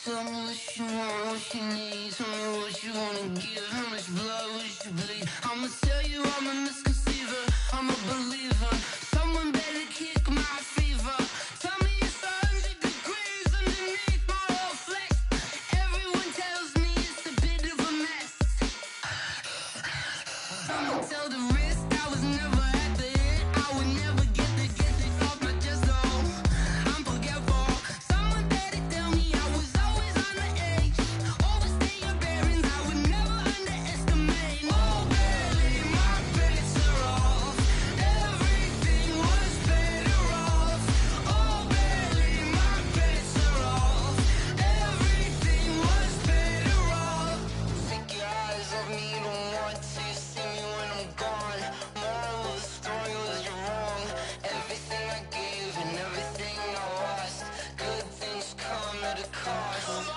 Tell me what you want, what you need. Tell me what you wanna give. How much blood would you bleed? I'ma tell you I'm a misconceiver. I'm a believer. Someone better kick my fever. Tell me it's 100 degrees underneath my whole flesh. Everyone tells me it's a bit of a mess. I'ma tell the risk I was never at the end. I would never get the off my chest though. I'm forgetful. Someone better tell me I was always on the edge. Overstay your bearings, I would never underestimate. Oh barely, my bets are off. Everything was better off. Oh barely, my bets are off. Everything was better off. Take your eyes off me, don't want to see me when I'm gone. Moral of the story was you're wrong. Everything I gave and everything I lost. Good things come at a cost.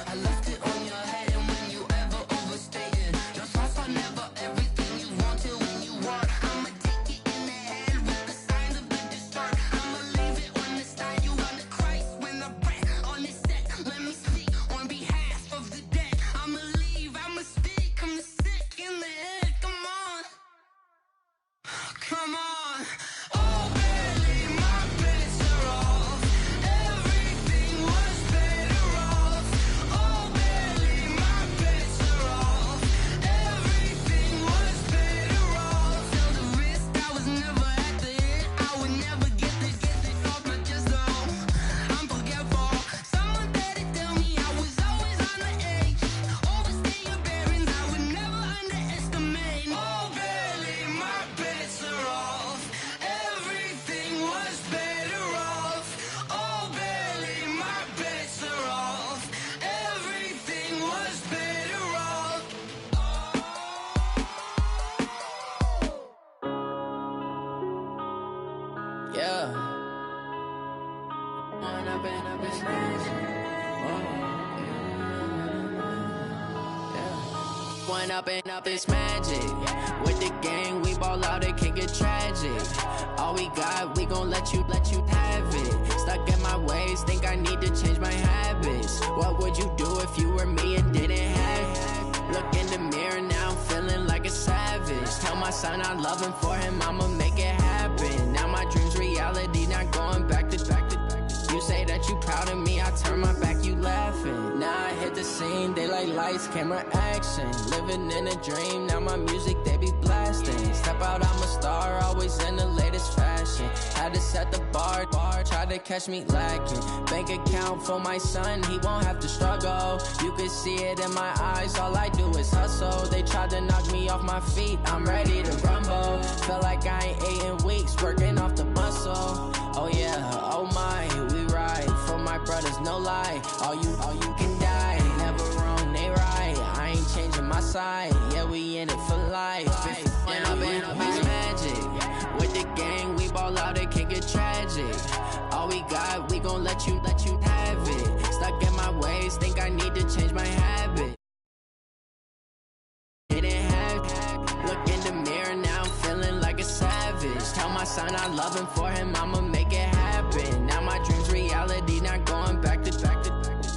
I left it on your head, and when you ever overstay it, your thoughts are never everything you want till when you want. I'ma take it in the head with the signs of the distort. I'ma leave it on the side. You on the Christ when the breath on this set. Let me speak on behalf of the dead. I'ma leave, I'ma speak. I'm the sick in the head. Come on, come on. Oh, barely, my bets are off. Everything was better off. Oh, barely, my bets are off. Everything was better off. Tell the risk I was never at the end. I would never get this off my chest though. I'm forgetful. Someone better tell me I was always on the edge. Overstay your bearings, I would never underestimate. Oh, barely, my bets are off. Everything was better off. Oh, barely, my bets are off. Everything was better off. Yeah. When I've been up this When up this magic. With the gang, we ball out, it can get tragic. All we got, we gon' let you have it. Stuck in my ways, think I need to change my habits. What would you do if you were me and didn't have it? Look in the mirror now, I'm feeling like a savage. Tell my son I love him, for him I'ma make it happen. Now my dream's reality, not going back to. You say that you proud of me, I turn my back, you laughing. Now I hit the scene, they like lights, camera, action. Living in a dream, now my music, they be blasting. Step out, I'm a star, always in the latest fashion. Had to set the bar, try to catch me lacking. Bank account for my son, he won't have to struggle. You can see it in my eyes, all I do is hustle. They tried to knock me off my feet, I'm ready to rumble. Feel like I ain't ate in weeks, working off the muscle. Oh yeah, oh my, we ride for my brothers, no lie. All you can die, never wrong, they right. I ain't changing my side, yeah, we in it for life. When I've been up is magic. With the gang, we ball out, it can get tragic. All we got, we gon' let you have it. Stuck in my ways, think I need to change my habit. Didn't have it. Look in the mirror now, I'm feeling like a savage. Tell my son I love him, for him I'ma make it happen. Now my dream's reality, not going back to.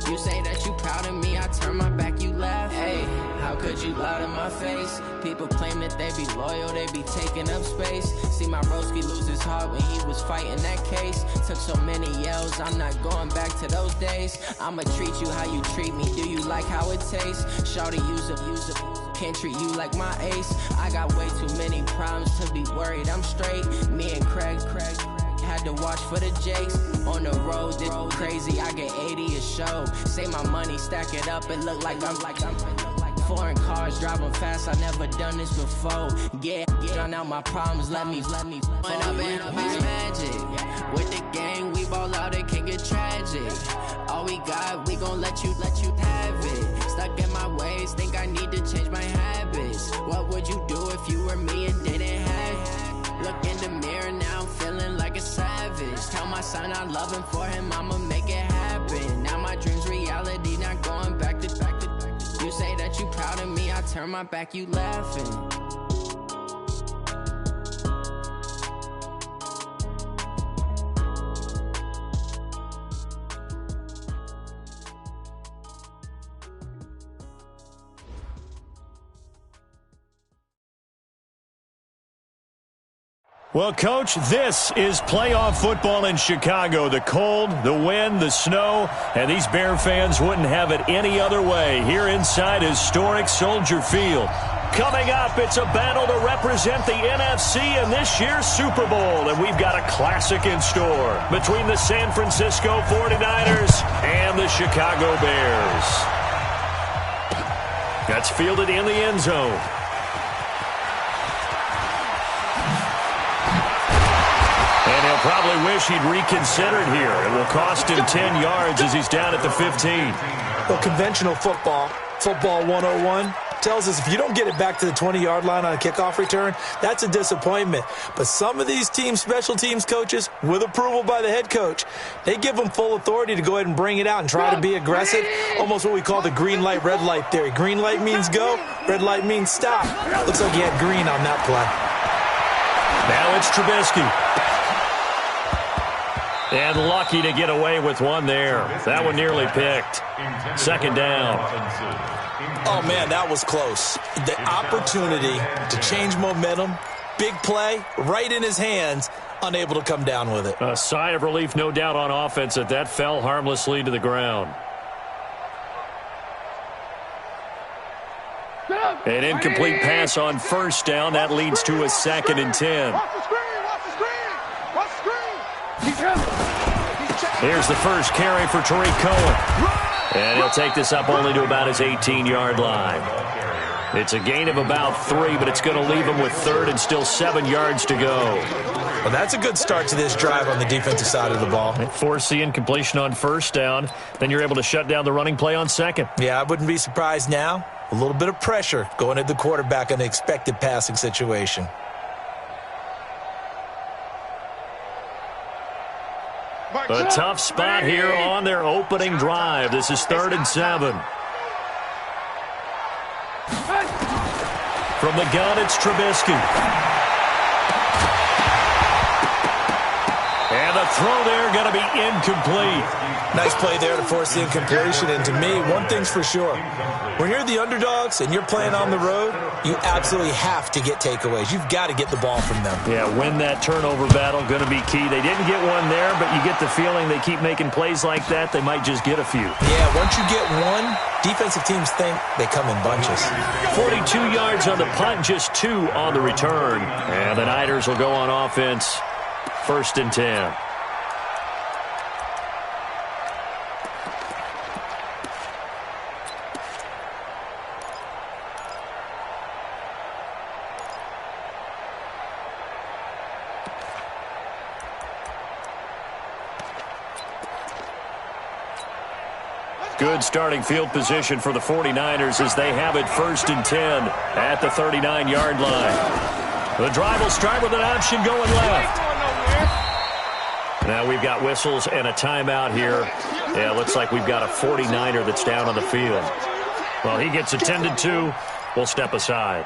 You say that you proud of me, I turn my back, you laugh. Hey, how could you lie to my face? People claim that they be loyal, they be taking up space. See my broski lose his heart when he was fighting that case. Took so many yells, I'm not going back to those days. I'ma treat you how you treat me, do you like how it tastes? Shawty, use it, can't treat you like my ace. I got way too many problems to be worried, I'm straight. Me and Craig had to watch for the Jakes. On the road, this crazy, I get 80 a show. Say my money, stack it up, it look like I'm foreign cars, driving fast, I never done this before. Get drown out my problems, let me When I've been up is magic. With the gang, we ball out, it can get tragic. All we got, we gon' let you have it. Stuck in my ways, think I need to change my habits. What would you do if you were me and didn't have it? Look in the mirror now, I'm feeling like a savage. Tell my son I love him, for him I'ma make it happen. Now my dream's reality, not going back to. You say that you proud of me, I turn my back, you laughing. Well, Coach, this is playoff football in Chicago. The cold, the wind, the snow, and these Bear fans wouldn't have it any other way here inside historic Soldier Field. Coming up, it's a battle to represent the NFC in this year's Super Bowl, and we've got a classic in store between the San Francisco 49ers and the Chicago Bears. That's fielded in the end zone. And he'll probably wish he'd reconsidered here. It will cost him 10 yards as he's down at the 15. Well, conventional football 101, tells us if you don't get it back to the 20-yard line on a kickoff return, that's a disappointment. But some of these teams, special teams coaches, with approval by the head coach, they give them full authority to go ahead and bring it out and try to be aggressive, almost what we call the green light, red light theory. Green light means go, red light means stop. Looks like he had green on that play. Now it's Trubisky. And lucky to get away with one there. That one nearly picked. Second down. Oh, man, that was close. The opportunity to change momentum, big play, right in his hands, unable to come down with it. A sigh of relief, no doubt, on offense that fell harmlessly to the ground. An incomplete pass on first down. That leads to a 2nd and 10. Here's the first carry for Tariq Cohen. And he'll take this up only to about his 18-yard line. It's a gain of about 3, but it's going to leave him with 3rd and still 7 yards to go. Well, that's a good start to this drive on the defensive side of the ball. Force the incompletion on first down. Then you're able to shut down the running play on second. Yeah, I wouldn't be surprised now. A little bit of pressure going at the quarterback in the expected passing situation. A tough spot here on their opening drive. This is 3rd and 7. From the gun, it's Trubisky. And the throw there going to be incomplete. Nice play there to force the incompletion. And to me, one thing's for sure. When you're the underdogs and you're playing on the road, you absolutely have to get takeaways. You've got to get the ball from them. Yeah, win that turnover battle, going to be key. They didn't get one there, but you get the feeling they keep making plays like that, they might just get a few. Yeah, once you get one, defensive teams think they come in bunches. 42 yards on the punt, just 2 on the return. And the Niners will go on offense, 1st and 10. Good starting field position for the 49ers as they have it 1st and 10 at the 39-yard line. The drive will start with an option going left. Now we've got whistles and a timeout here. Yeah, looks like we've got a 49er that's down on the field. Well, he gets attended to. We'll step aside.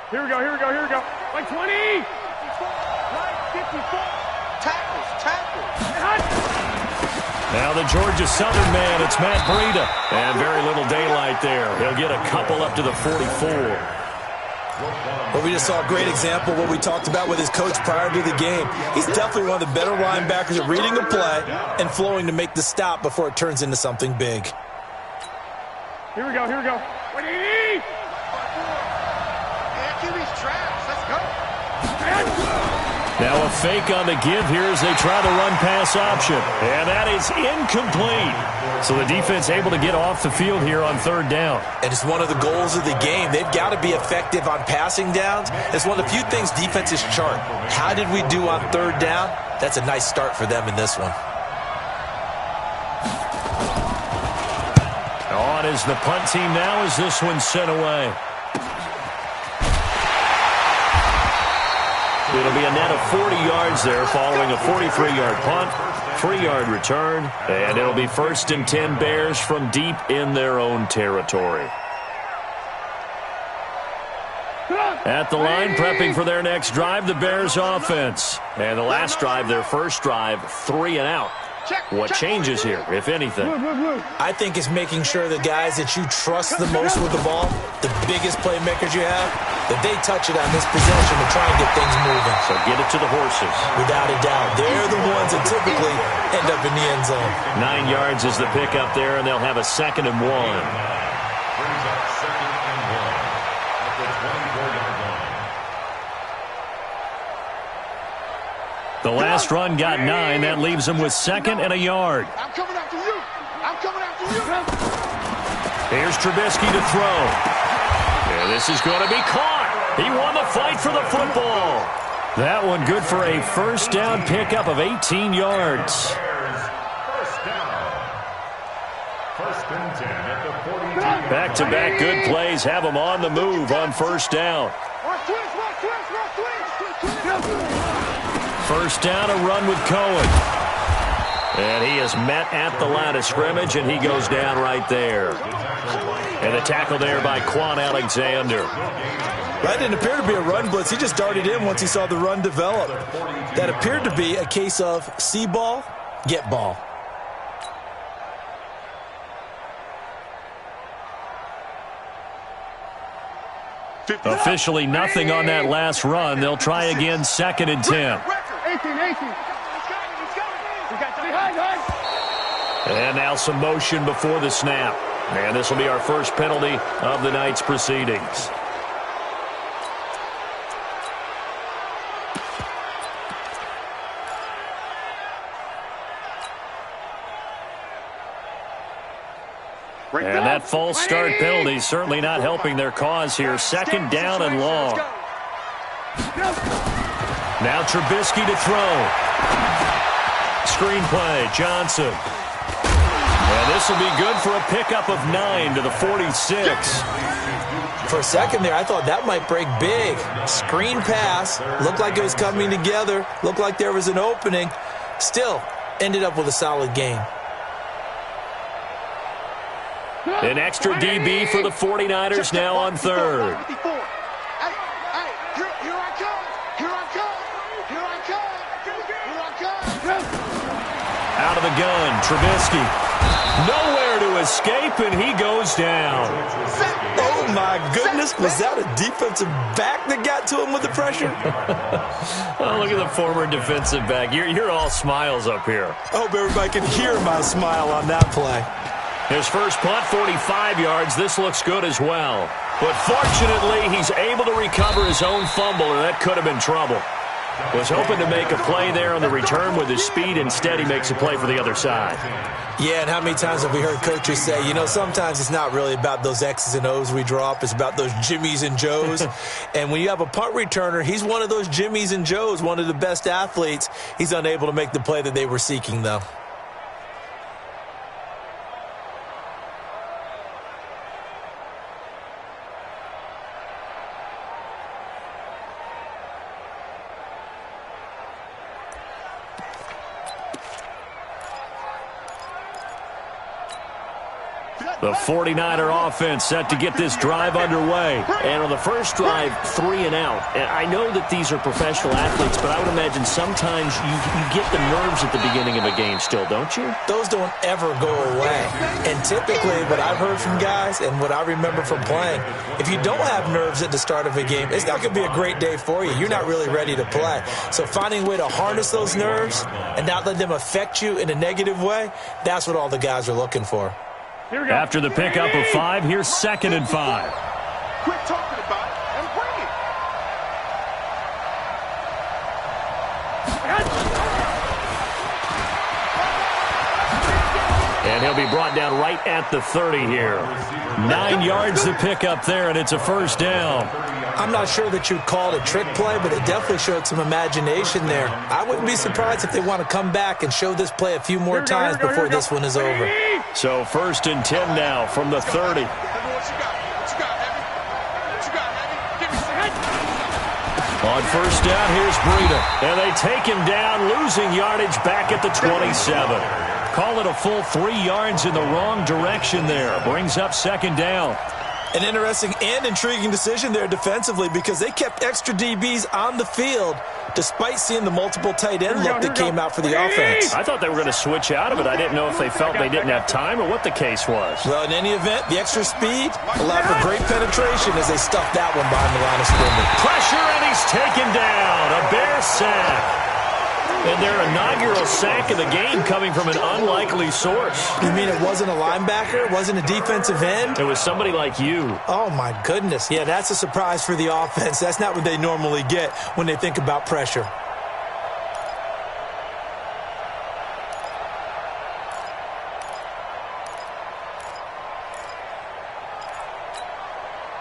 Here we go. Like 20. Like 54. Tackles. Now the Georgia Southern man, it's Matt Breida. And very little daylight there. He'll get a couple up to the 44. Well, we just saw a great example of what we talked about with his coach prior to the game. He's definitely one of the better linebackers at reading a play and flowing to make the stop before it turns into something big. Here we go. 20. Now a fake on the give here as they try the run-pass option. And that is incomplete. So the defense able to get off the field here on 3rd down. And it's one of the goals of the game. They've got to be effective on passing downs. It's one of the few things defenses chart. How did we do on 3rd down? That's a nice start for them in this one. On is the punt team now as this one's sent away. It'll be a net of 40 yards there following a 43-yard punt, 3-yard return, and it'll be 1st and 10 Bears from deep in their own territory. At the line, prepping for their next drive, the Bears offense. And the last drive, their first drive, 3 and out. What changes here, if anything? I think it's making sure the guys that you trust the most with the ball, the biggest playmakers you have, that they touch it on this possession to try and get things moving. So get it to the horses. Without a doubt. They're the ones that typically end up in the end zone. 9 yards is the pickup there, and they'll have a 2nd and 1. The last run got 9. That leaves him with 2nd and a yard. I'm coming after you. I'm coming after you. Here's Trubisky to throw. And this is going to be caught. He won the fight for the football. That one good for a first down pickup of 18 yards. Back-to-back good plays have him on the move on first down. First down, a run with Cohen. And he is met at the line of scrimmage, and he goes down right there. And the tackle there by Quan Alexander. That didn't appear to be a run blitz. He just darted in once he saw the run develop. That appeared to be a case of see ball, get ball. Officially nothing on that last run. They'll try again, 2nd and 10. 18. And now some motion before the snap. And this will be our first penalty of the night's proceedings. And that false start penalty certainly not helping their cause here. 2nd down and long. Now Trubisky to throw. Screenplay, Johnson. And this will be good for a pickup of 9 to the 46. For a second there, I thought that might break big. Screen pass. Looked like it was coming together. Looked like there was an opening. Still ended up with a solid gain. An extra DB for the 49ers now on 3rd. Out of the gun, Trubisky. Nowhere to escape, and he goes down. Oh, my goodness. Was that a defensive back that got to him with the pressure? Oh, look at the former defensive back. You're all smiles up here. I hope everybody can hear my smile on that play. His first punt, 45 yards. This looks good as well. But fortunately, he's able to recover his own fumble, and that could have been trouble. Was hoping to make a play there on the return with his speed. Instead, he makes a play for the other side. Yeah, and how many times have we heard coaches say, you know, sometimes it's not really about those X's and O's we drop. It's about those Jimmies and Joes. And when you have a punt returner, he's one of those Jimmies and Joes, one of the best athletes. He's unable to make the play that they were seeking, though. The 49er offense set to get this drive underway. And on the first drive, 3 and out. And I know that these are professional athletes, but I would imagine sometimes you get the nerves at the beginning of a game still, don't you? Those don't ever go away. And typically, what I've heard from guys and what I remember from playing, if you don't have nerves at the start of a game, it's not going to be a great day for you. You're not really ready to play. So finding a way to harness those nerves and not let them affect you in a negative way, that's what all the guys are looking for. After the pickup of 5, here's 2nd and 5. Quit talking about it and bring it. And he'll be brought down right at the 30 here. 9 yards to pick up there, and it's a first down. I'm not sure that you'd call it a trick play, but it definitely showed some imagination there. I wouldn't be surprised if they want to come back and show this play a few more times before this one is over. So 1st and 10 now from the 30. On first down, here's Breida. And they take him down, losing yardage back at the 27. Call it a full 3 yards in the wrong direction there. Brings up 2nd down. An interesting and intriguing decision there defensively because they kept extra DBs on the field despite seeing the multiple tight end look that came out for the offense. I thought they were going to switch out of it. I didn't know if they felt they didn't have time or what the case was. Well, in any event, the extra speed allowed for great penetration as they stuffed that one behind the line of scrimmage. Pressure, and he's taken down. A Bear sack. And their inaugural sack of the game coming from an unlikely source. You mean it wasn't a linebacker? It wasn't a defensive end? It was somebody like you. Oh, my goodness. Yeah, that's a surprise for the offense. That's not what they normally get when they think about pressure.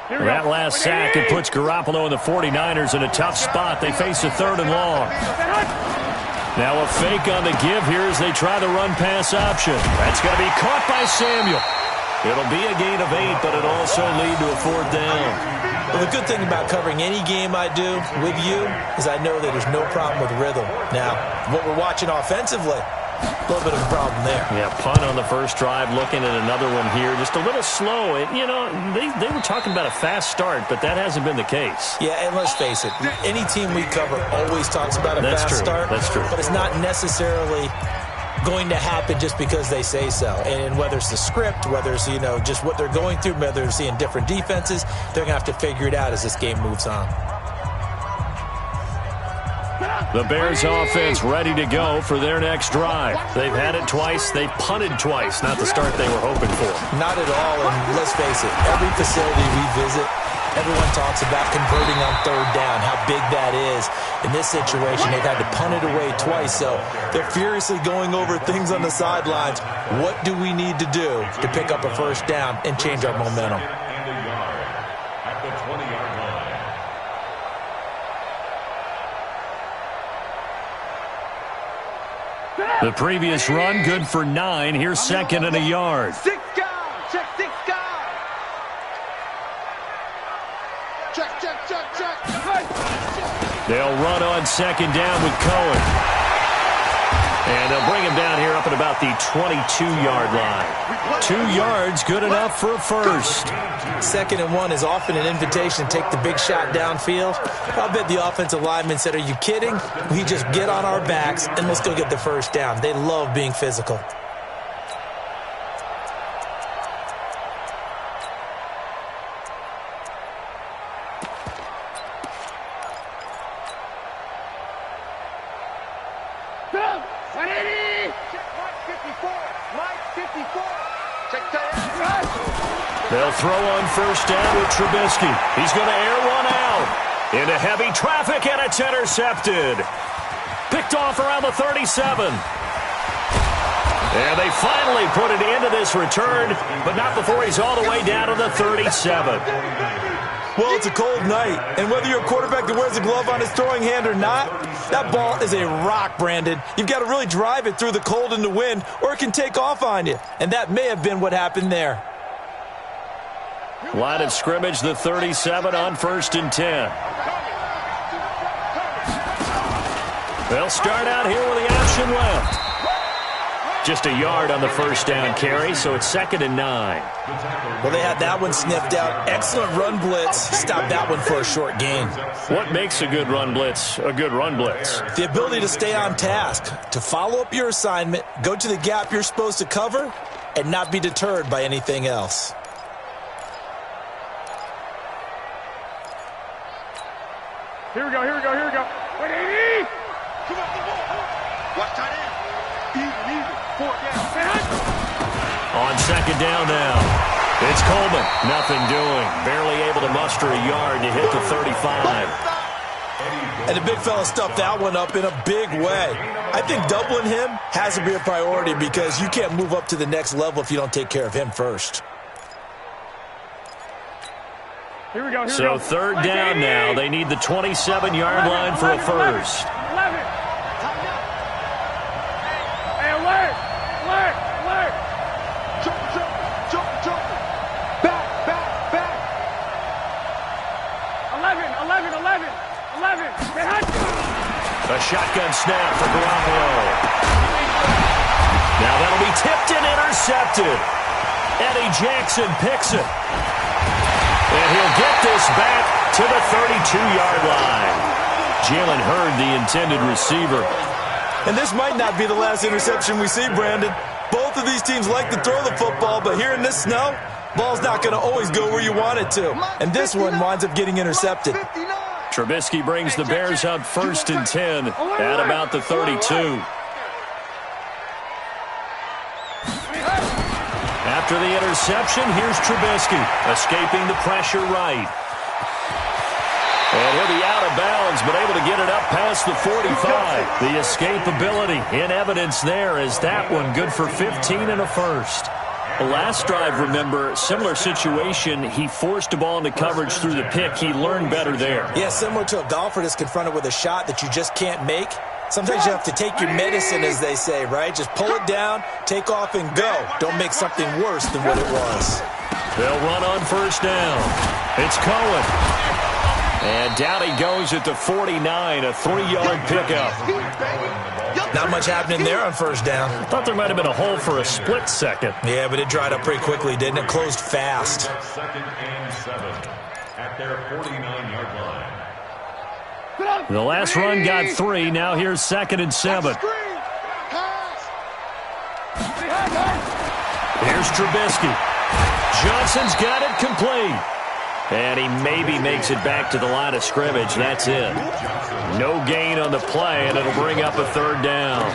That last sack, it puts Garoppolo and the 49ers in a tough spot. They face a 3rd and long. Now a fake on the give here as they try the run-pass option. That's going to be caught by Samuel. It'll be a gain of 8, but it'll also lead to a 4th down. Well, the good thing about covering any game I do with you is I know that there's no problem with rhythm. Now, what we're watching offensively, a little bit of a problem there. Yeah, punt on the first drive, looking at another one here. Just a little slow. You know, they were talking about a fast start, but that hasn't been the case. Yeah, and let's face it, any team we cover always talks about a fast start. That's true. But it's not necessarily going to happen just because they say so. And whether it's the script, whether it's, you know, just what they're going through, whether they're seeing different defenses, they're going to have to figure it out as this game moves on. The Bears offense ready to go for their next drive. They've had it twice. They've punted twice. Not the start they were hoping for. Not at all. And let's face it, every facility we visit, everyone talks about converting on 3rd down, how big that is. In this situation, they've had to punt it away twice, so they're furiously going over things on the sidelines. What do we need to do to pick up a 1st down and change our momentum? The previous run, good for 9. Here's 2nd and a yard. 6 guys. Check 6 guys. Check. They'll run on 2nd down with Cohen. And they'll bring him down here up at about the 22-yard line. 2 yards, good enough for a first. 2nd and 1 is often an invitation to take the big shot downfield. I bet the offensive lineman said, are you kidding? We just get on our backs and let's go get the 1st down. They love being physical. They'll throw on 1st down with Trubisky. He's going to air one out. Into heavy traffic, and it's intercepted. Picked off around the 37. And they finally put it into this return, but not before he's all the way down to the 37. Well, it's a cold night, and whether you're a quarterback that wears a glove on his throwing hand or not, that ball is a rock, Brandon. You've got to really drive it through the cold and the wind, or it can take off on you. And that may have been what happened there. Line of scrimmage, the 37 on 1st and 10. They'll start out here with the option left. Just a yard on the 1st down carry, so it's 2nd and 9. Well, they had that one sniffed out. Excellent run blitz. Stopped that one for a short gain. What makes a good run blitz a good run blitz? The ability to stay on task, to follow up your assignment, go to the gap you're supposed to cover, and not be deterred by anything else. Here we go. Wait, Eddie! Come on, the ball. Watch tight end. Easy. 4 down. On 2nd down now. It's Coleman. Nothing doing. Barely able to muster a yard to hit the 35. And the big fella stuffed that one up in a big way. I think doubling him has to be a priority because you can't move up to the next level if you don't take care of him first. Here we go. So 3rd down now. They need the 27-yard line for a first. 11. Hey, alert. Jump. Back. 11. A shotgun snap for Garoppolo. Now that'll be tipped and intercepted. Eddie Jackson picks it. And he'll get this back to the 32-yard line. Jalen Hurd, the intended receiver. And this might not be the last interception we see, Brandon. Both of these teams like to throw the football, but here in this snow, ball's not going to always go where you want it to. And this one winds up getting intercepted. Trubisky brings the Bears up 1st and 10 at about the 32. After the interception, here's Trubisky, escaping the pressure right. And he'll be out of bounds, but able to get it up past the 45. The escapability in evidence there as that one good for 15 and a first. The last drive, remember, similar situation. He forced a ball into coverage through the pick. He learned better there. Yeah, similar to a golfer that's confronted with a shot that you just can't make. Sometimes you have to take your medicine, as they say, right? Just pull it down, take off, and go. Don't make something worse than what it was. They'll run on 1st down. It's Cohen. And down he goes at the 49, a 3-yard pickup. Not much happening there on 1st down. I thought there might have been a hole for a split second. Yeah, but it dried up pretty quickly, didn't it? Closed fast. 2nd and 7 at their 49-yard line. The last run got 3. Now here's 2nd and 7. Here's Trubisky. Johnson's got it complete. And he maybe makes it back to the line of scrimmage. That's it. No gain on the play, and it'll bring up a 3rd down.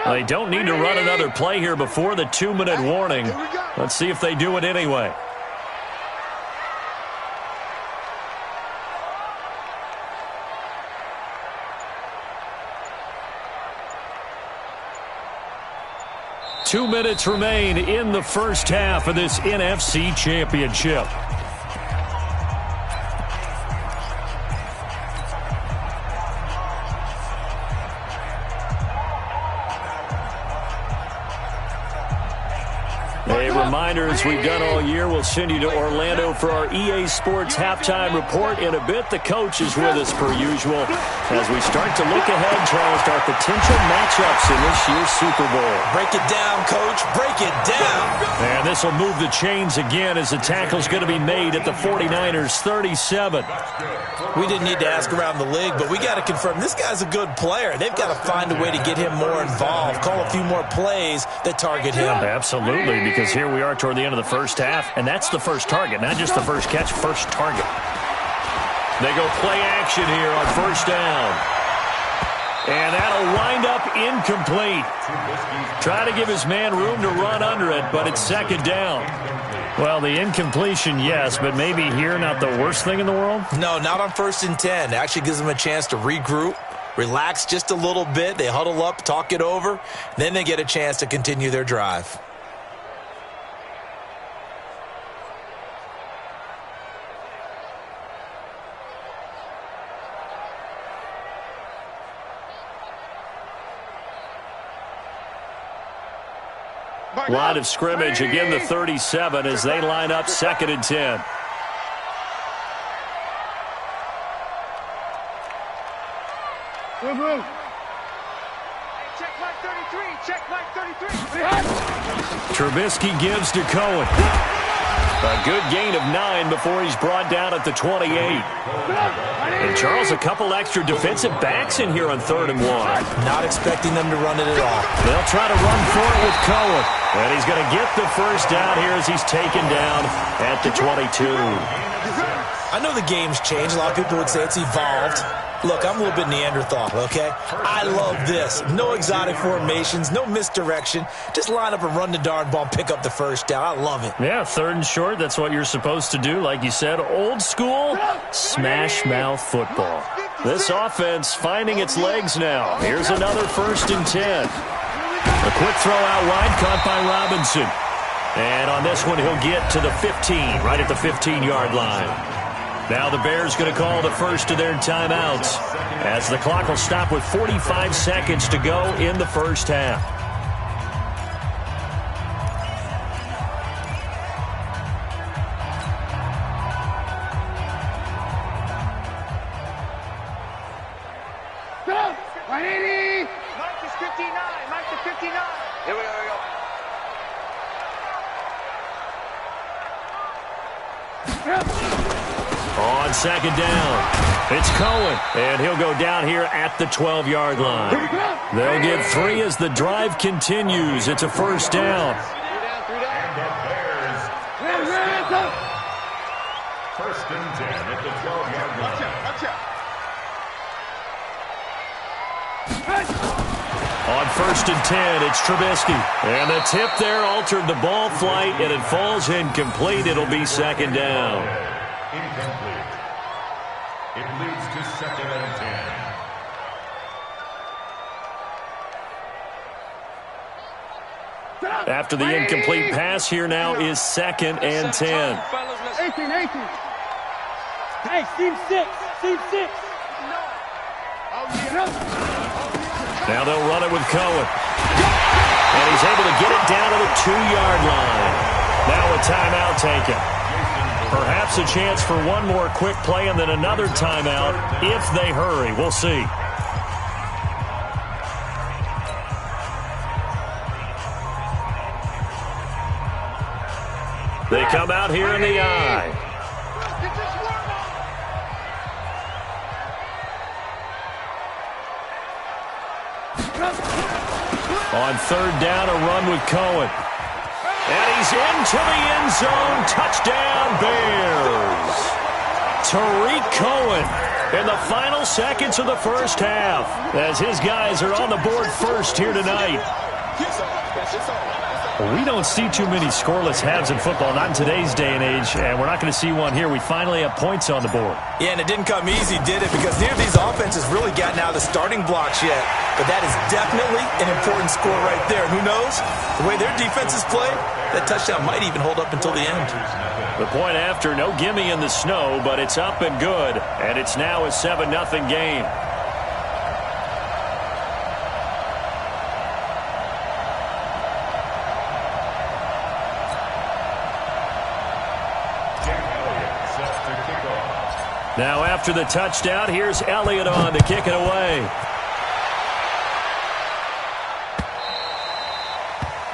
They don't need to run another play here before the 2-minute warning. Let's see if they do it anyway. Two minutes remain in the first half of this NFC Championship. A reminder, as we've done all year, we'll send you to Orlando for our EA Sports halftime report. In a bit, the coach is with us per usual as we start to look ahead, Charles, to our potential matchups in this year's Super Bowl. Break it down, Coach. Break it down. And this will move the chains again as the tackle's going to be made at the 49ers' 37. We didn't need to ask around the league, but we got to confirm this guy's a good player. They've got to find a way to get him more involved, call a few more plays that target him. Absolutely, because here we are toward the end of the first half, and that's the first target, not just the first catch, first target. They go play action here on 1st down. And that'll wind up incomplete. Try to give his man room to run under it, but it's 2nd down. Well, the incompletion, yes, but maybe here not the worst thing in the world? No, not on 1st and 10. It actually gives them a chance to regroup, relax just a little bit. They huddle up, talk it over, then they get a chance to continue their drive. Line of scrimmage, again the 37 as they line up 2nd and 10. Check mark 33. Check mark 33. Trubisky gives to Cohen. A good gain of 9 before he's brought down at the 28. And Charles, a couple extra defensive backs in here on 3rd and 1. Not expecting them to run it at all. They'll try to run for it with Cohen. And he's going to get the first down here as he's taken down at the 22. I know the game's changed. A lot of people would say it's evolved. Look, I'm a little bit Neanderthal, okay? I love this. No exotic formations, no misdirection. Just line up and run the darn ball and pick up the first down. I love it. Yeah, 3rd and short, that's what you're supposed to do. Like you said, old school, smash mouth football. This offense finding its legs now. Here's another 1st and 10. A quick throw out wide, caught by Robinson. And on this one, he'll get to the 15, right at the 15-yard line. Now the Bears going to call the first of their timeouts as the clock will stop with 45 seconds to go in the first half. 180. Mike is 59. Mike is 59. Here we go. On second down, it's Cohen, and he'll go down here at the 12-yard line. They'll get 3 as the drive continues. It's a first down. First and 10 at the 12-yard line. Watch out. On first and 10, it's Trubisky. And the tip there altered the ball flight, and it falls incomplete. It'll be second down. Incomplete. It leads to second and 10. After the incomplete pass, here now is second and 10. 18. Hey, Team 6. Now they'll run it with Cohen. And he's able to get it down to the 2-yard line. Now a timeout taken. Perhaps a chance for one more quick play and then another timeout if they hurry. We'll see. They come out here in the eye. On third down, a run with Cohen. And he's into the end zone. Touchdown, Bears. Tariq Cohen in the final seconds of the first half as his guys are on the board first here tonight. We don't see too many scoreless halves in football, not in today's day and age, and we're not going to see one here. We finally have points on the board. Yeah, and it didn't come easy, did it? Because neither of these offenses really gotten out of the starting blocks yet. But that is definitely an important score right there. And who knows? The way their defenses play, that touchdown might even hold up until the end. The point after, no gimme in the snow, but it's up and good. And it's now a 7-0 game. Now after the touchdown, here's Elliott on to kick it away.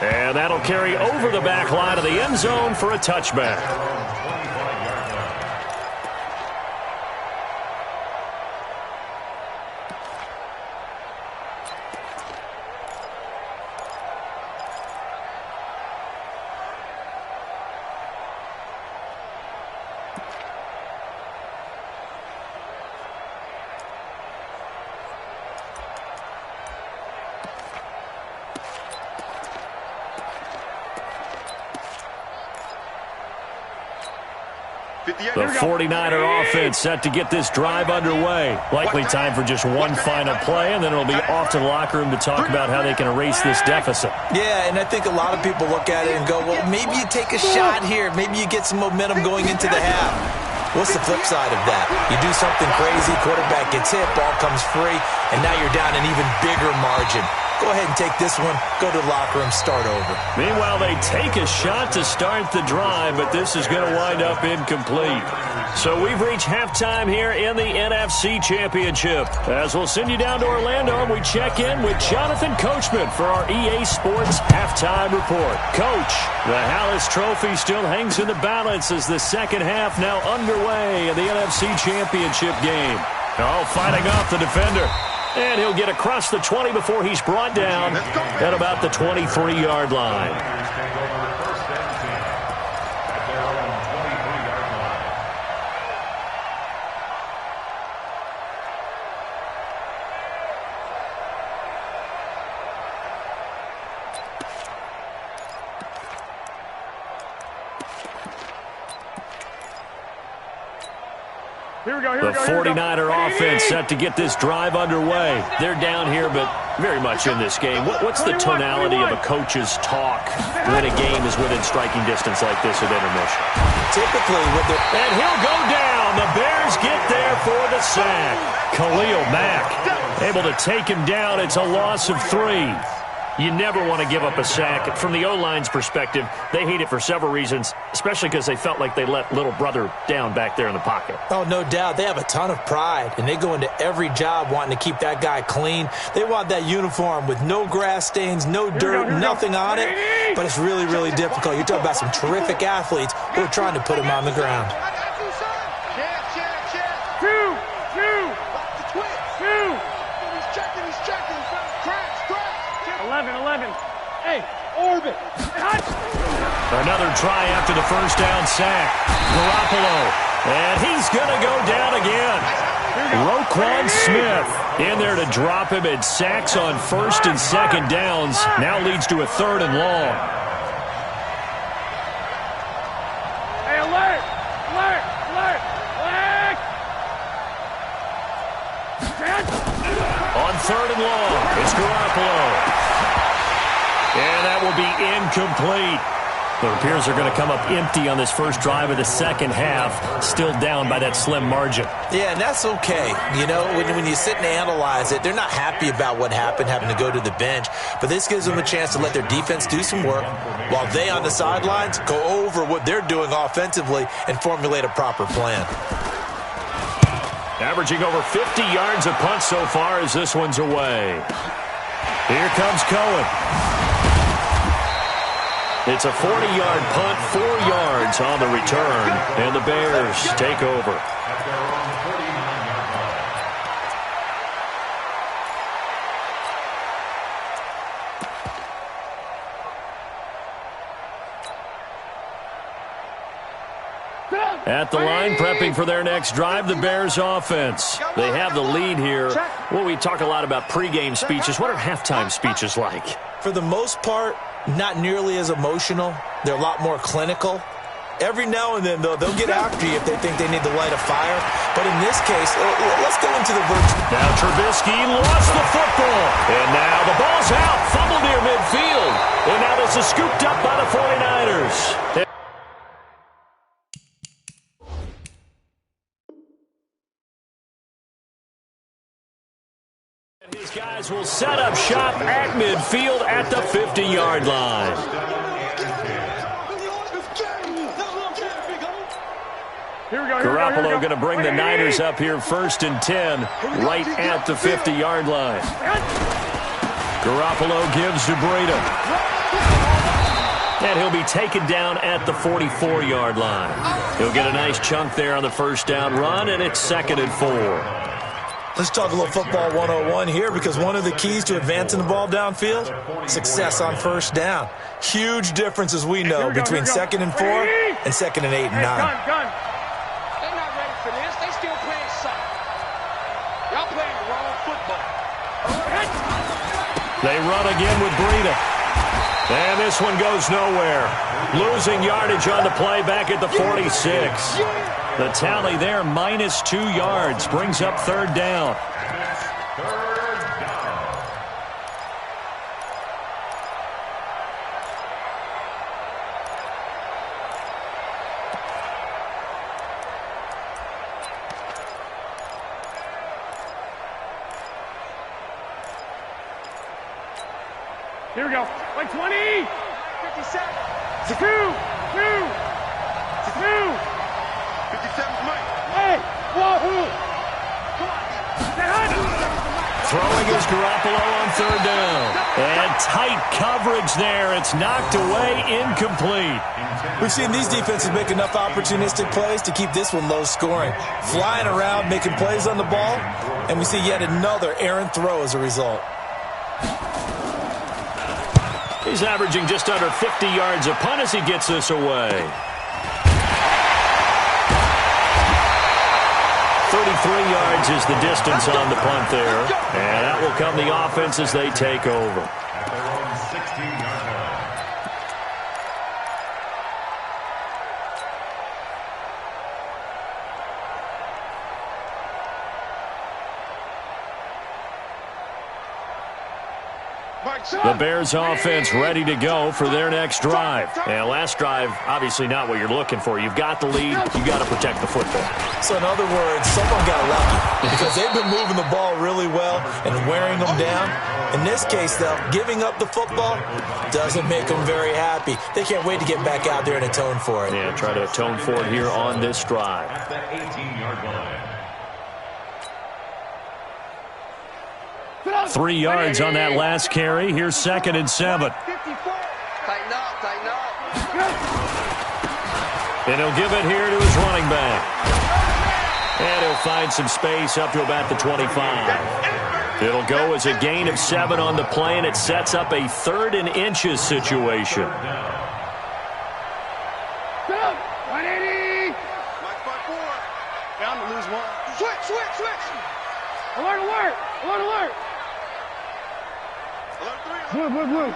And that'll carry over the back line of the end zone for a touchback. The 49er offense set to get this drive underway. Likely time for just one final play, and then it'll be off to the locker room to talk about how they can erase this deficit. Yeah, and I think a lot of people look at it and go, well, maybe you take a shot here. Maybe you get some momentum going into the half. What's the flip side of that? You do something crazy, quarterback gets hit, ball comes free, and now you're down an even bigger margin. Go ahead and take this one, go to the locker room, start over. Meanwhile, they take a shot to start the drive, but this is going to wind up incomplete. So we've reached halftime here in the NFC Championship. As we'll send you down to Orlando, and we check in with Jonathan Coachman for our EA Sports Halftime Report. Coach, the Hallis Trophy still hangs in the balance as the second half now underway in the NFC Championship game. All fighting off the defender. And he'll get across the 20 before he's brought down at about the 23-yard line. The 49er offense set to get this drive underway. They're down here, but very much in this game. What's the tonality of a coach's talk when a game is within striking distance like this at intermission? Typically, and he'll go down. The Bears get there for the sack. Khalil Mack able to take him down. It's a loss of 3. You never want to give up a sack. From the O-line's perspective, they hate it for several reasons, especially because they felt like they let little brother down back there in the pocket. Oh, no doubt. They have a ton of pride, and they go into every job wanting to keep that guy clean. They want that uniform with no grass stains, no dirt, nothing on it. But it's really, really difficult. You're talking about some terrific athletes who are trying to put him on the ground. 11. Hey, orbit. Another try after the first down sack. Garoppolo. And he's going to go down again. Roquan Smith in there to drop him, and sacks on first and second downs. Now leads to a 3rd and long. Hey, alert. On 3rd and long, it's Garoppolo. And that will be incomplete. It appears they're going to come up empty on this first drive of the second half, still down by that slim margin. Yeah, and that's okay. You know, when you sit and analyze it, they're not happy about what happened, having to go to the bench. But this gives them a chance to let their defense do some work while they on the sidelines go over what they're doing offensively and formulate a proper plan. Averaging over 50 yards a punt so far as this one's away. Here comes Cohen. It's a 40-yard punt, 4 yards on the return, and the Bears take over. At the line, prepping for their next drive, the Bears offense. They have the lead here. Well, we talk a lot about pregame speeches. What are halftime speeches like? For the most part, not nearly as emotional. They're a lot more clinical. Every now and then, though, they'll get after you if they think they need to light a fire. But in this case, let's go into the virtual. Now Trubisky lost the football. And now the ball's out. Fumble near midfield. And now this is scooped up by the 49ers. His guys will set up shop at midfield at the 50-yard line. Garoppolo going to bring the Niners up here 1st and 10, right at the 50-yard line. Garoppolo gives to Breida. And he'll be taken down at the 44-yard line. He'll get a nice chunk there on the first down run, and it's 2nd and 4. Let's talk a little football 101 here, because one of the keys to advancing the ball downfield, success on first down. Huge difference, as we know, between 2nd and 4 and 2nd and 8 and 9. They're not ready for this. They still playing soccer. Y'all playing the wrong football. They run again with Breida. And this one goes nowhere. Losing yardage on the play back at the 46. The tally there, -2 yards, brings up 3rd down. Here we go. Like 20. 57. 57's Mike. Hey, wahoo. Throwing is Garoppolo on 3rd down. And tight coverage there. It's knocked away, incomplete. We've seen these defenses make enough opportunistic plays to keep this one low scoring. Flying around, making plays on the ball, and we see yet another errant throw as a result. He's averaging just under 50 yards a punt as he gets this away. 33 yards is the distance on the punt there. And that will come the offense as they take over. The Bears offense ready to go for their next drive. And last drive, obviously not what you're looking for. You've got the lead. You've got to protect the football. So in other words, someone got lucky because they've been moving the ball really well and wearing them down. In this case, though, giving up the football doesn't make them very happy. They can't wait to get back out there and atone for it. Yeah, try to atone for it here on this drive. At the 18-yard line. 3 yards on that last carry. Here's 2nd and 7. Tighten up, tighten up. And he'll give it here to his running back. And he'll find some space up to about the 25. It'll go as a gain of 7 on the play, and it sets up a 3rd and inches situation. 180. Down to lose one. Switch. Alert, alert. Alert, alert. Blue.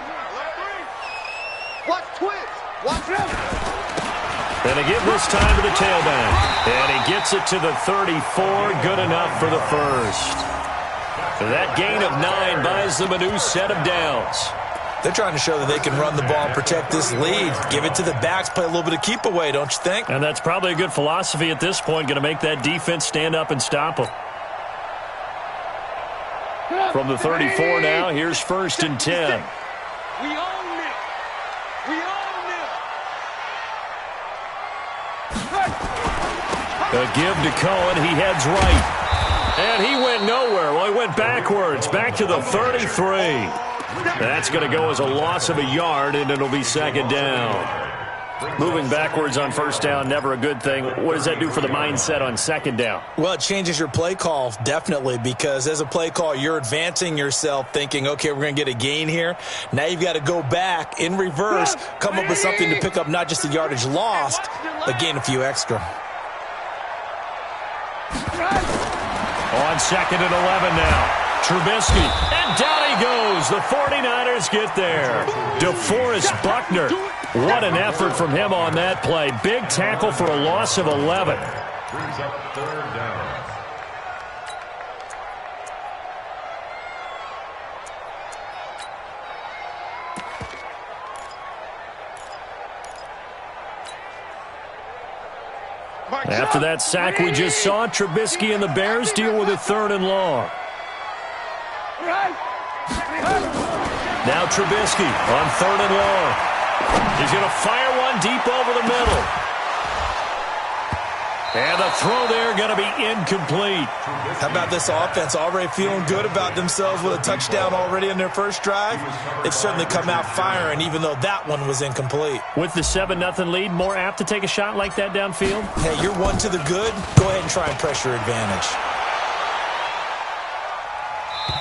Watch twitch. Watch him. And they give this time to the tailback. And he gets it to the 34. Good enough for the first. And that gain of 9 buys them a new set of downs. They're trying to show that they can run the ball and protect this lead. Give it to the backs, play a little bit of keep away, don't you think? And that's probably a good philosophy at this point. Going to make that defense stand up and stop them. From the 34 now, here's 1st and 10. We own it. We own it. A give to Cohen. He heads right. And he went nowhere. Well, he went backwards. Back to the 33. That's going to go as a loss of a yard, and it'll be 2nd down. Moving backwards on 1st down, never a good thing. What does that do for the mindset on 2nd down? Well, it changes your play call, definitely, because as a play call, you're advancing yourself thinking, okay, we're going to get a gain here. Now you've got to go back in reverse, come up with something to pick up not just the yardage lost, but gain a few extra. On 2nd and 11 now. Trubisky, and down he goes. The 49ers get there. DeForest Buckner. What an effort from him on that play. Big tackle for a loss of 11. Brings up 3rd down. After that sack we just saw, Trubisky and the Bears deal with a 3rd and long. Now Trubisky on 3rd and long. He's going to fire one deep over the middle. And the throw there going to be incomplete. How about this offense? Already feeling good about themselves with a touchdown already in their first drive. They've certainly come out firing, even though that one was incomplete. With the 7-0 lead, more apt to take a shot like that downfield? Hey, you're one to the good. Go ahead and try and pressure advantage.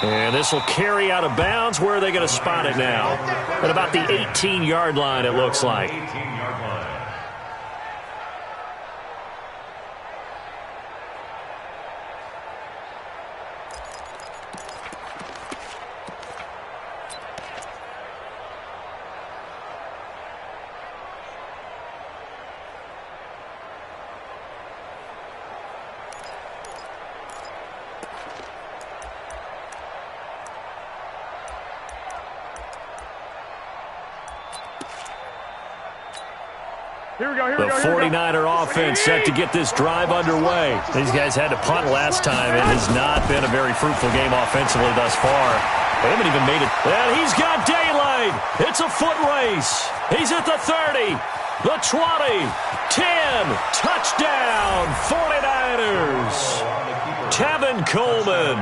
And this will carry out of bounds. Where are they going to spot it now? At about the 18-yard line, it looks like. 18-yard line. The 49er offense set to get this drive underway. These guys had to punt last time. It has not been a very fruitful game offensively thus far. They haven't even made it. And he's got daylight. It's a foot race. He's at the 30, the 20, 10. Touchdown, 49ers. Tevin Coleman,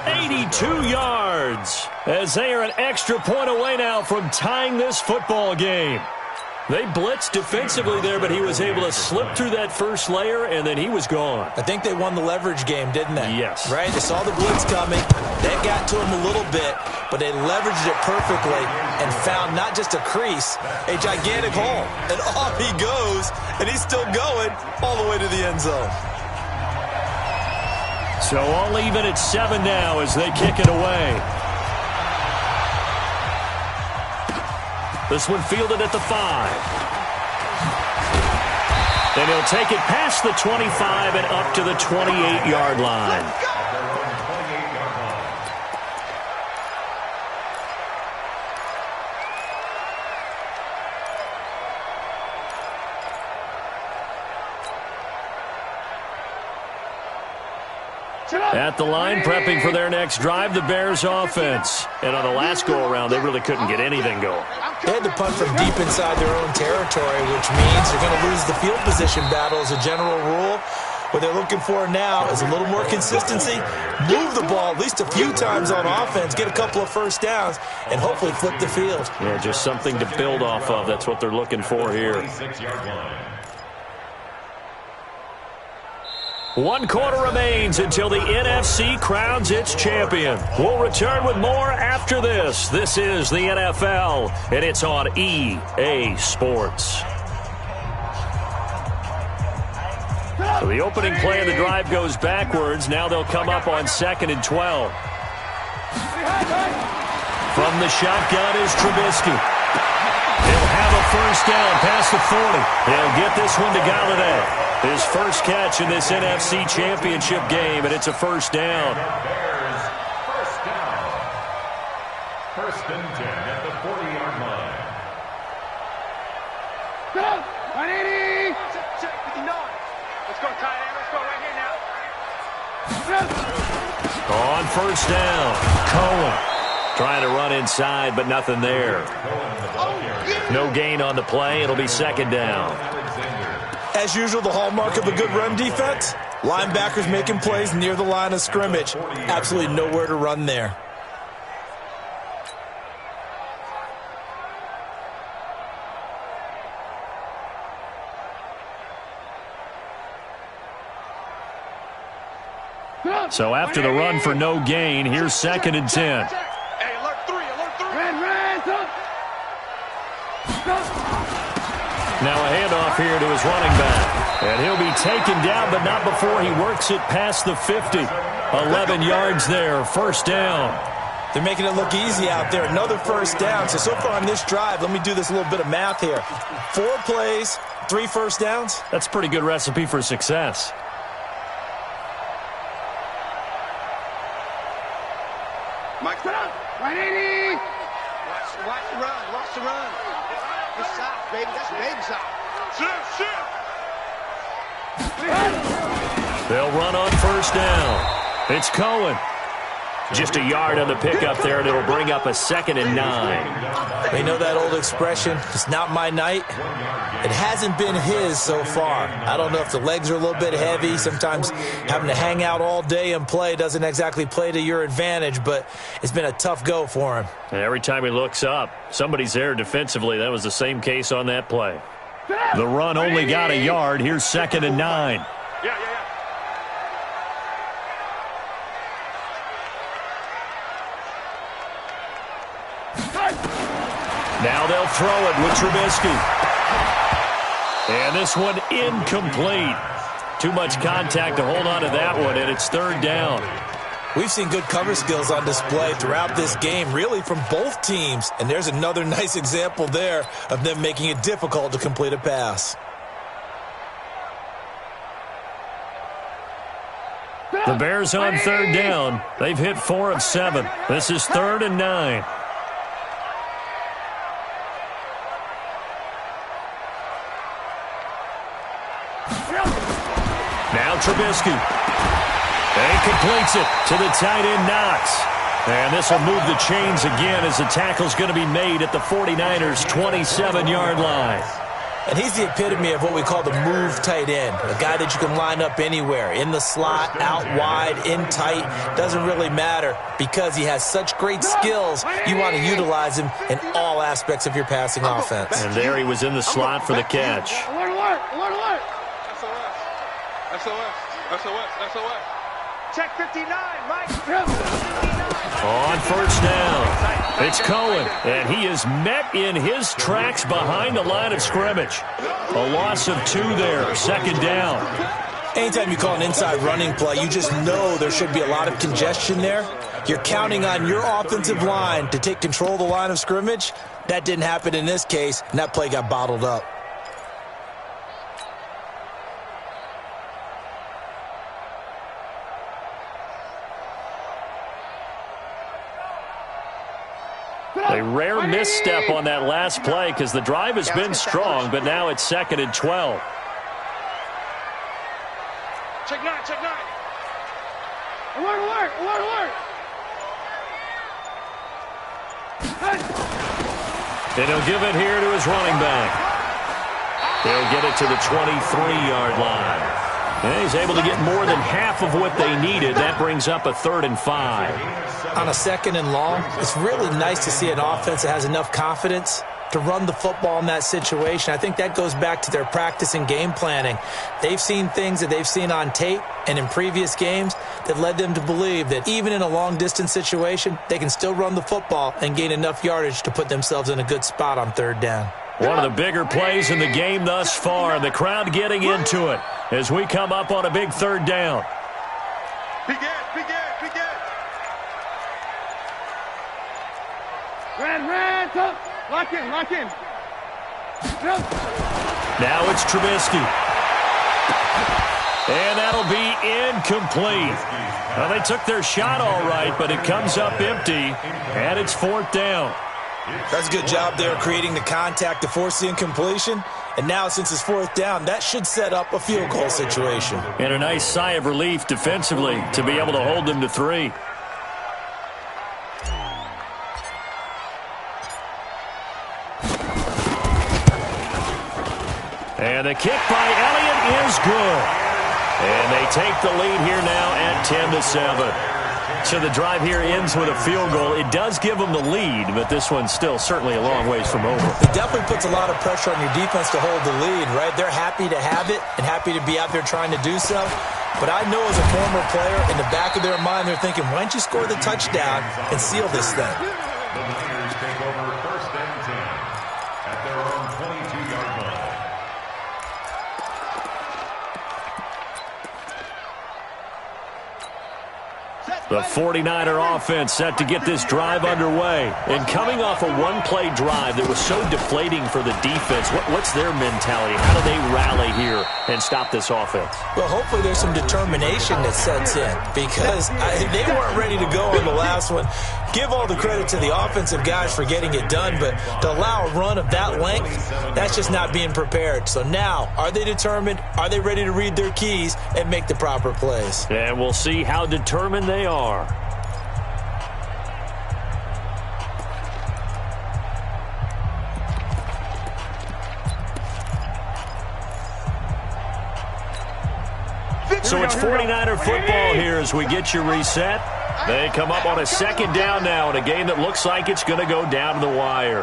82 yards. As they are an extra point away now from tying this football game. They blitzed defensively there, but he was able to slip through that first layer, and then he was gone. I think they won the leverage game, didn't they? Yes. Right? They saw the blitz coming. That got to him a little bit, but they leveraged it perfectly and found not just a crease, a gigantic hole. And off he goes, and he's still going all the way to the end zone. So all even at 7 now as they kick it away. This one fielded at the 5. And he'll take it past the 25 and up to the 28-yard line. At the line, prepping for their next drive, the Bears offense. And on the last go-around, they really couldn't get anything going. They had to punt from deep inside their own territory, which means they're going to lose the field position battle as a general rule. What they're looking for now is a little more consistency, move the ball at least a few times on offense, get a couple of first downs, and hopefully flip the field. Yeah, just something to build off of. That's what they're looking for here. 6-yard line. 1 quarter remains until the NFC crowns its champion. We'll return with more after this. This is the NFL, and it's on EA Sports. So the opening play of the drive goes backwards. Now they'll come up on 2nd and 12. From the shotgun is Trubisky. He'll have a first down past the 40. He'll get this one to Galladay. His first catch in this NFC Championship game, and it's a first down. Bears, first down. 1st and 10 at the 40-yard line. Go! 180! Check 59. Let's go, tight end. Let's go right here now. On first down, Cohen trying to run inside, but nothing there. No gain on the play. It'll be 2nd down. As usual, the hallmark of a good run defense, linebackers making plays near the line of scrimmage. Absolutely nowhere to run there. So after the run for no gain, here's 2nd and 10. Hey, alert 3, alert 3. Red, up! Now a handoff here to his running back. And he'll be taken down, but not before he works it past the 50. 11 yards there, first down. They're making it look easy out there. Another first down. So far on this drive, let me do this little bit of math here. 4 plays, 3 first downs. That's a pretty good recipe for success. Mike, Get up! 180! watch the run. Watch the run. Good side, baby. That's baby side. They'll run on first down. It's Cohen. Just a yard on the pickup there, and it'll bring up a 2nd and 9. They know that old expression, it's not my night. It hasn't been his so far. I don't know if the legs are a little bit heavy. Sometimes having to hang out all day and play doesn't exactly play to your advantage, but it's been a tough go for him. And every time he looks up, somebody's there defensively. That was the same case on that play. The run only got a yard. Here's 2nd and 9. Yeah. Now they'll throw it with Trubisky. And this one incomplete. Too much contact to hold on to that one, and it's 3rd down. We've seen good cover skills on display throughout this game, really from both teams. And there's another nice example there of them making it difficult to complete a pass. The Bears on 3rd down. They've hit 4 of 7. This is 3rd and 9. Now Trubisky. And he completes it to the tight end Knox. And this will move the chains again as the tackle's going to be made at the 49ers' 27-yard line. And he's the epitome of what we call the move tight end, a guy that you can line up anywhere, in the slot, out wide, in tight, doesn't really matter because he has such great skills. You want to utilize him in all aspects of your passing offense. And there he was in the slot for the catch. Alert, alert! Alert, alert! SOS. Check 59, Mike. On first down, it's Cohen, and he is met in his tracks behind the line of scrimmage. A loss of 2 there, 2nd down. Anytime you call an inside running play, you just know there should be a lot of congestion there. You're counting on your offensive line to take control of the line of scrimmage. That didn't happen in this case, and that play got bottled up. A rare misstep on that last play because the drive has been strong, but now it's 2nd and 12. Check 9. Alert, alert, alert, alert. And he'll give it here to his running back. They'll get it to the 23-yard line. And he's able to get more than half of what they needed. That brings up a 3rd and 5. On a 2nd and long, it's really nice to see an offense that has enough confidence to run the football in that situation. I think that goes back to their practice and game planning. They've seen things that they've seen on tape and in previous games that led them to believe that even in a long-distance situation, they can still run the football and gain enough yardage to put themselves in a good spot on 3rd down. One of the bigger plays in the game thus far. The crowd getting into it as we come up on a big 3rd down. Begin. Red, top. Lock in. Now it's Trubisky. And that'll be incomplete. Well, they took their shot all right, but it comes up empty, and it's 4th down. That's a good job there creating the contact to force the incompletion. And now, since it's 4th down, that should set up a field goal situation. And a nice sigh of relief defensively to be able to hold them to 3. And the kick by Elliott is good. And they take the lead here now at 10-7. So the drive here ends with a field goal. It does give them the lead, but this one's still certainly a long ways from over. It definitely puts a lot of pressure on your defense to hold the lead, right? They're happy to have it and happy to be out there trying to do so. But I know as a former player, in the back of their mind, they're thinking, why don't you score the touchdown and seal this thing? The Niners take over 1st and 10 at their own 22-yard line. The 49er offense set to get this drive underway. And coming off a one-play drive that was so deflating for the defense, what's their mentality? How do they rally here and stop this offense? Well, hopefully there's some determination that sets in because they weren't ready to go on the last one. Give all the credit to the offensive guys for getting it done, but to allow a run of that length, that's just not being prepared. So now, are they determined? Are they ready to read their keys and make the proper plays? And we'll see how determined they are. So it's 49er football here as we get you reset. They come up on a 2nd down now in a game that looks like it's going to go down to the wire.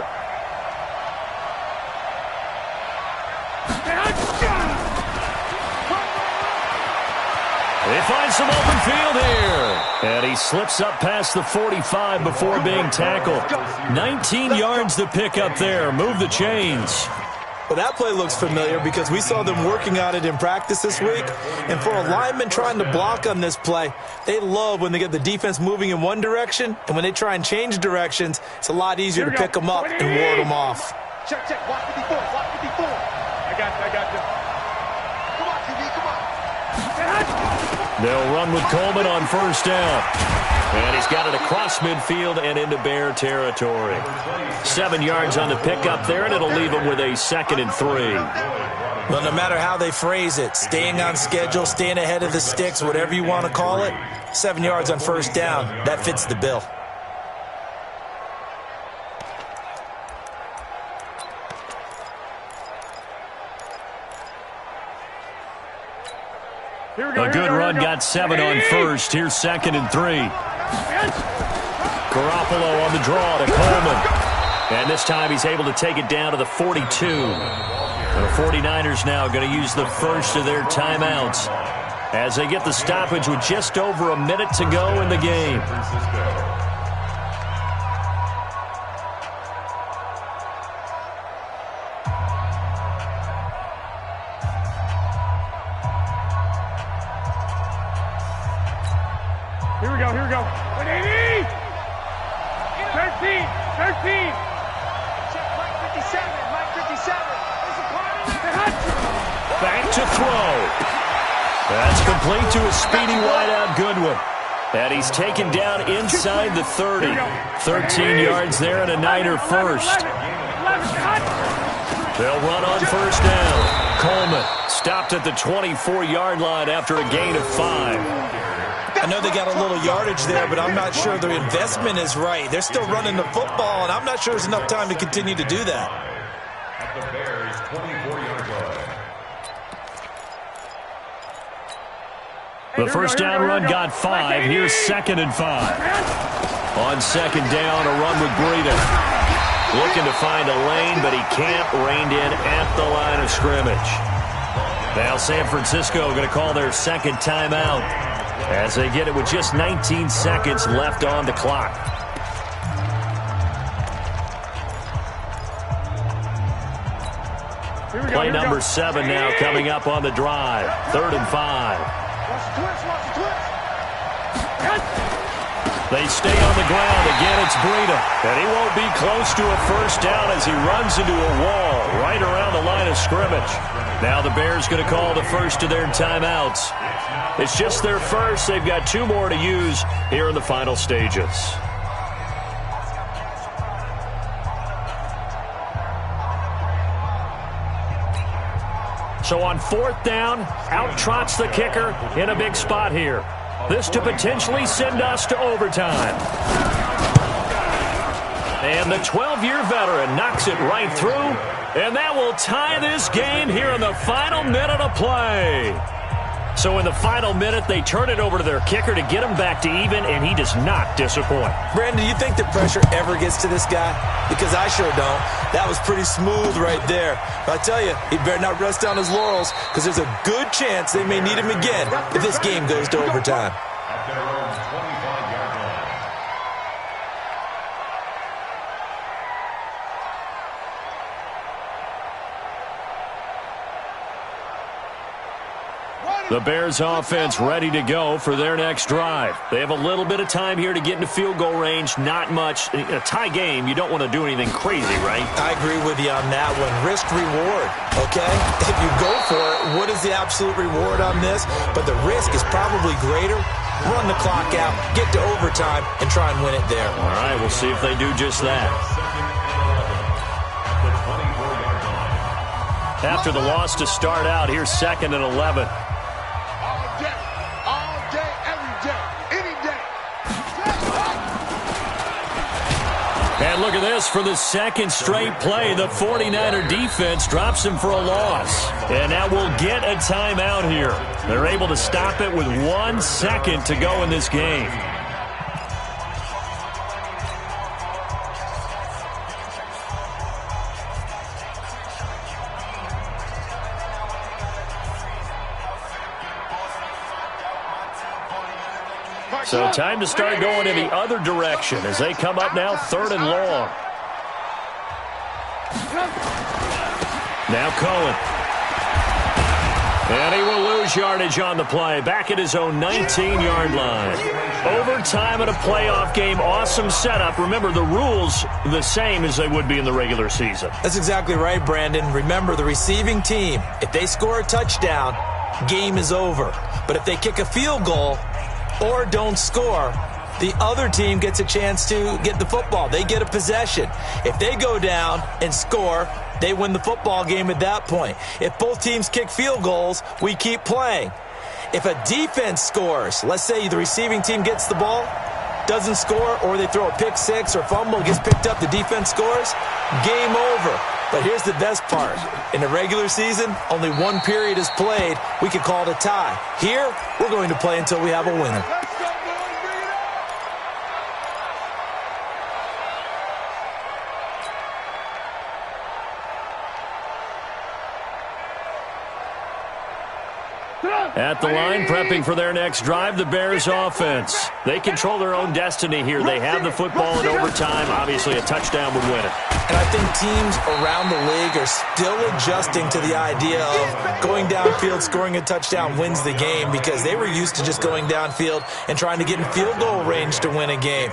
They find some open field here. And he slips up past the 45 before being tackled. 19 yards to pick up there. Move the chains. Well, that play looks familiar because we saw them working on it in practice this week. And for a lineman trying to block on this play, they love when they get the defense moving in one direction. And when they try and change directions, it's a lot easier to pick them up and ward them off. Check. Block 54. I got you. Come on, QB, come on. They'll run with Coleman on 1st down. And he's got it across midfield and into Bear territory. 7 yards on the pickup there, and it'll leave him with a 2nd and 3. Well, no matter how they phrase it, staying on schedule, staying ahead of the sticks, whatever you want to call it, 7 yards on 1st down, that fits the bill. A good run got 7 on 1st. Here's 2nd and 3. Garoppolo on the draw to Coleman. And this time he's able to take it down to the 42. The 49ers now going to use the first of their timeouts as they get the stoppage with just over a minute to go in the game. Here we go. 180! 13! Check Mike 57. Back to throw. That's complete to a speedy wideout Goodwin. And he's taken down inside the 30. 13 yards there and a Niner first. They'll run on 1st down. Coleman stopped at the 24-yard line after a gain of 5. I know they got a little yardage there, but I'm not sure their investment is right. They're still running the football, and I'm not sure there's enough time to continue to do that. At the Bears' 24-yard line. The first down run got 5. Here's 2nd and 5. On 2nd down, a run with Breida. Looking to find a lane, but he can't. Reined in at the line of scrimmage. Now San Francisco going to call their 2nd timeout as they get it with just 19 seconds left on the clock. Play number 7 now coming up on the drive. 3rd and 5. They stay on the ground. Again, it's Breida. And he won't be close to a first down as he runs into a wall right around the line of scrimmage. Now the Bears going to call the first of their timeouts. It's just their first. They've got 2 more to use here in the final stages. So on 4th down, out trots the kicker in a big spot here. This to potentially send us to overtime. And the 12-year veteran knocks it right through, and that will tie this game here in the final minute of play. So in the final minute, they turn it over to their kicker to get him back to even, and he does not disappoint. Brandon, do you think the pressure ever gets to this guy? Because I sure don't. That was pretty smooth right there. But I tell you, he better not rest on his laurels, because there's a good chance they may need him again if this game goes to overtime. At their own 25-yard line. The Bears offense ready to go for their next drive. They have a little bit of time here to get into field goal range. Not much. In a tie game, you don't want to do anything crazy, right? I agree with you on that one. Risk reward, okay? If you go for it, what is the absolute reward on this? But the risk is probably greater. Run the clock out, get to overtime, and try and win it there. All right, we'll see if they do just that. After the loss to start out, here's 2nd and 11. And look at this, for the 2nd straight play, the 49er defense drops him for a loss. And now we'll get a timeout here. They're able to stop it with 1 second to go in this game. So time to start going in the other direction as they come up now 3rd and long. Now Cohen. And he will lose yardage on the play. Back at his own 19-yard line. Overtime in a playoff game. Awesome setup. Remember, the rules the same as they would be in the regular season. That's exactly right, Brandon. Remember, the receiving team, if they score a touchdown, game is over. But if they kick a field goal or don't score, the other team gets a chance to get the football. They get a possession. If they go down and score, they win the football game at that point. If both teams kick field goals, we keep playing. If a defense scores, let's say the receiving team gets the ball, doesn't score, or they throw a pick six or fumble, gets picked up, the defense scores, game over. But here's the best part. In the regular season, only 1 period is played. We could call it a tie. Here, we're going to play until we have a winner. At the line, prepping for their next drive, the Bears offense. They control their own destiny here. They have the football in overtime. Obviously, a touchdown would win it. And I think teams around the league are still adjusting to the idea of going downfield, scoring a touchdown wins the game, because they were used to just going downfield and trying to get in field goal range to win a game.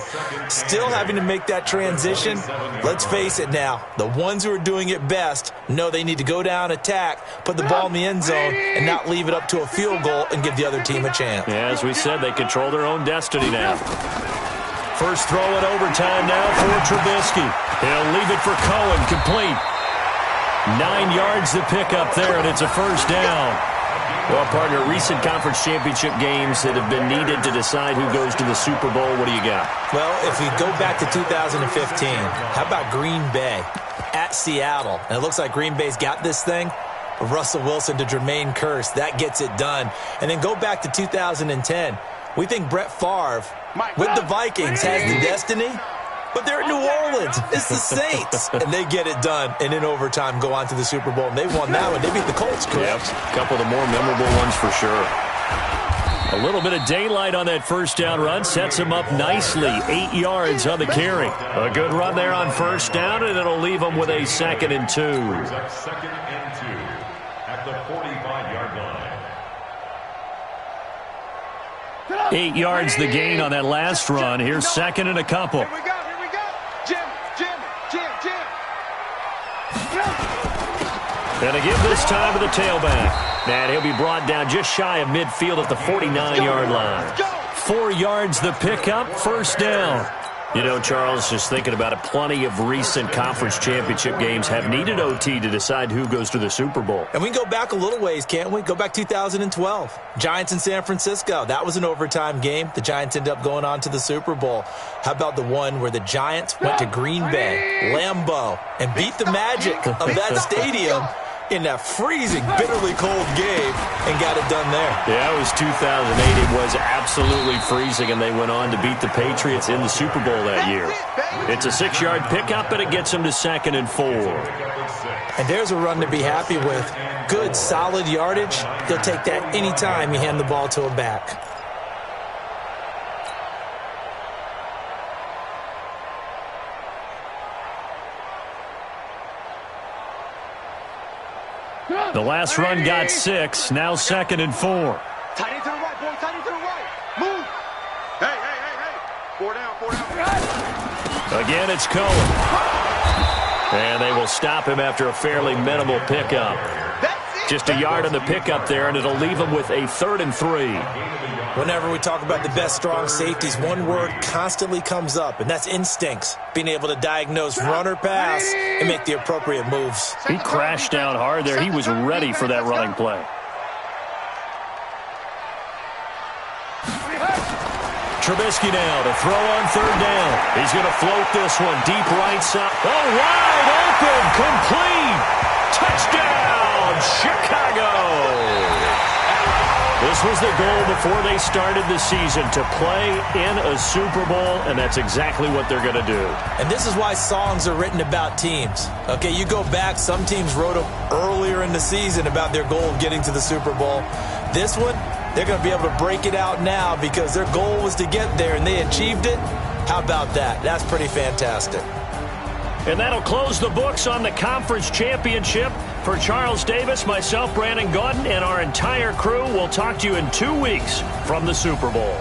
Still having to make that transition. Let's face it now, the ones who are doing it best know they need to go down, attack, put the ball in the end zone, and not leave it up to a field goal and give the other team a chance. Yeah, as we said, they control their own destiny now. First throw in overtime now for Trubisky. He'll leave it for Cohen, complete. 9 yards to pick up there, and it's a first down. Well, partner, recent conference championship games that have been needed to decide who goes to the Super Bowl. What do you got? Well, if we go back to 2015, how about Green Bay at Seattle? And it looks like Green Bay's got this thing. Russell Wilson to Jermaine Kearse, that gets it done. And then go back to 2010. We think Brett Favre with the Vikings has the destiny, but they're in New Orleans. It's the Saints. And they get it done. And in overtime, go on to the Super Bowl. And they won that one. They beat the Colts, correct? Yep. A couple of the more memorable ones for sure. A little bit of daylight on that first down run sets him up nicely. 8 yards on the carry. A good run there on first down, and it'll leave him with a 2nd and 2. Second and 2 at the 45-yard line. 8 yards the gain on that last run. Here's 2nd and a couple. Here we go. Jim. And to give this time to the tailback. And he'll be brought down just shy of midfield at the 49-yard line. 4 yards the pickup, first down. You know, Charles, just thinking about it, plenty of recent conference championship games have needed OT to decide who goes to the Super Bowl. And we can go back a little ways, can't we? Go back 2012. Giants in San Francisco. That was an overtime game. The Giants ended up going on to the Super Bowl. How about the one where the Giants went to Green Bay, Lambeau, and beat the magic of that stadium in that freezing, bitterly cold game and got it done there. Yeah, it was 2008. It was absolutely freezing, and they went on to beat the Patriots in the Super Bowl that year. It's a 6-yard pickup, and it gets them to 2nd and 4. And there's a run to be happy with. Good, solid yardage. You'll take that anytime you hand the ball to a back. The last run got 6, now 2nd and 4. Tight end to the right, boy. Tight end to the right. Move. Hey. 4 down. Again, it's Cohen. And they will stop him after a fairly minimal pickup. Just a yard on the pickup there, and it'll leave him with a 3rd and 3. Whenever we talk about the best strong safeties, one word constantly comes up, and that's instincts. Being able to diagnose run or pass and make the appropriate moves. He crashed down hard there. He was ready for that running play. Trubisky now to throw on 3rd down. He's going to float this one deep right side. Oh, wide open, complete. Touchdown, Chicago. This was the goal before they started the season, to play in a Super Bowl, and that's exactly what they're going to do. And this is why songs are written about teams. Okay, you go back, some teams wrote them earlier in the season about their goal of getting to the Super Bowl. This one, they're going to be able to break it out now because their goal was to get there, and they achieved it. How about that? That's pretty fantastic. And that'll close the books on the conference championship. For Charles Davis, myself, Brandon Gaudin, and our entire crew, we'll talk to you in 2 weeks from the Super Bowl.